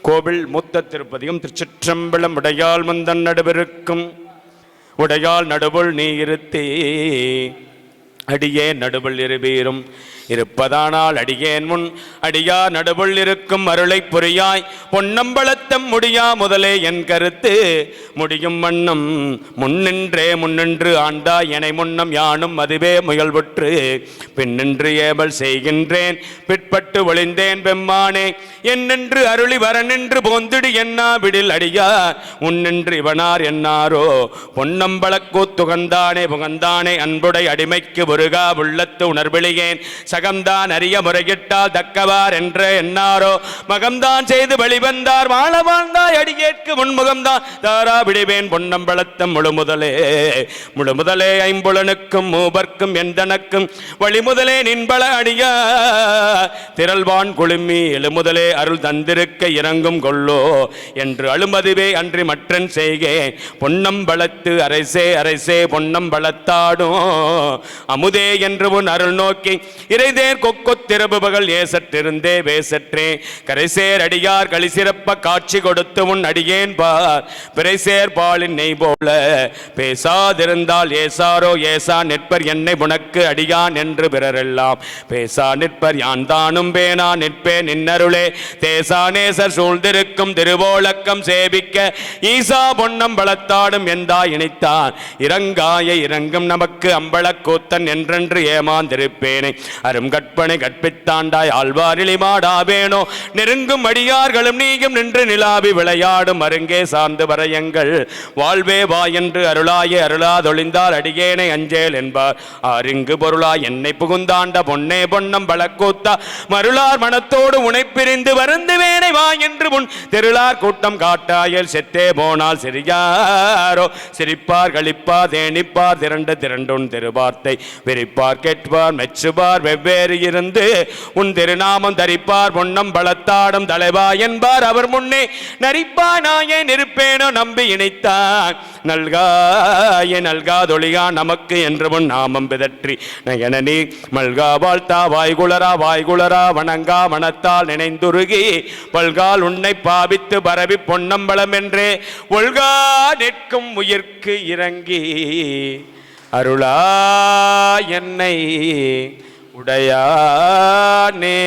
கோவில் மூத்த திருப்பதியும் திருச்சிற்றம்பலம் உடையால் முந்தன் நடுவிருக்கும் உடையால் நடுவுள் நீ இருத்தே அடியே நடுவுள் இருவீரும் இருப்பதானால் அடியேன் முன் அடியா நடுவுள் இருக்கும் அருளை புரியாய் பொன்னம்பலத்தம் முடியா முதலே என் கருத்து முடியும் வண்ணம் முன்னின்று ஆண்டாய் எனை முன்னம் யானும் அதுவே முயல்வுற்று பின்னின்று ஏவல் செய்கின்றேன் பிற்பட்டு ஒளிந்தேன் பெம்மானே என்னென்று அருளி வரநின்று போந்திடு என்னா விடில் அடியார் உன்னின்று இவனார் என்னாரோ பொன்னம்பலக்கூத்துகந்தானே புகந்தானே அன்புடை அடிமைக்கு முருகா உள்ளத்து உணர்விழியேன் சகம்தான் அறிய முறையிட்டால் தக்கவார் என்ற என்னாரோ மகம்தான் செய்து வெளிவந்தார் வாழ வாழ்ந்தாய் அடியேற்கு முன்முகம்தான் தாரா விடுவேன் பொன்னம்பலத்தம் முழுமுதலே ஐம்புலனுக்கும் மூபர்க்கும் எந்தனக்கும் வழிமுதலே நின்பல அடியா திரள்வான் குழுமி எழுமுதலே அருள் தந்திருக்க இறங்கும் கொள்ளோ என்று அழுமதுவே அன்றி மற்றன் செய்கேன் பொன்னம்பலத்து அரசே அரசே பொன்னம்பலத்தாடும் அமுதே என்று உன் அருள் நோக்கி இறைதேர் கொக்கொத்திரபு பகல் ஏசற்றிருந்தே வேசற்றே கரைசேர் அடியார் களிசிறப்ப காட்சி கொடுத்து உன் அடியேன் பார் பிறைசேர் பாலின் நெய் போல பேசாதிருந்தால் ஏசாரோ ஏசா நிற்பர் என்னை உனக்கு அடியான் என்று பிறரெல்லாம் பேசா நிற்பர் யான் தானும் பேனா நிற்பேன் நின்னருளே தேசா நேசர் சூழ்ந்திருக்கும் திருவோலக்கம் சேவிக்க ஈசா பொன்னம் பலத்தாடும் எந்தா இணைத்தான் இறங்காய இறங்கும் நமக்கு அம்பளக்கூத்தன் என்றென்று ஏமாந்திருப்பேனே அரும் கற்பனை கற்பித்தாண்டாய் ஆழ்வாரிலி மாடாவேனோ நெருங்கும் அடியார்களும் நீயும் நின்று நிலாவி விளையாடும் அருங்கே சார்ந்து வரையங்கள் வாழ்வே வா என்று அருளாயே அருளாதொழிந்தால் அடியேனை அஞ்சேல் என்பார் ஆரிங்கு பொருளாய் என்னை புகுந்தாண்ட பொன்னே பொன்னம் பலக்கூத்தா மருளார் மனத்தோடு உனைப்பிரிந்து வருந்துவேனை வா என்று முன் திருளார் கூட்டம் காட்டாயல் செத்தே போனால் சிறியாரோ சிரிப்பார் களிப்பார் தேனிப்பார் திரண்டுன் திருவார்த்தை விரிப்பார் கேட்பார் மெச்சுபார் வெவ்வேறு இருந்து உன் திருநாமம் தரிப்பார் பொன்னம் பலத்தாடும் தலைவா என்பார் அவர் முன்னே நரிப்பா நாயே நிற்பேனோ நம்பி இணைத்தான் நல்காய நல்காதொழியா நமக்கு என்று முன் நாமம் பிதற்றி நயன நீ மல்கா வாழ்த்தா வாய்குளரா வணங்கா மனத்தால் நினைந்துருகி பல்கால் உன்னை பாவித்து பரவி பொன்னம்பலம் என்றே ஒல்கா நிற்கும் உயிர்க்கு இறங்கி அருளா என்னை உடையானே.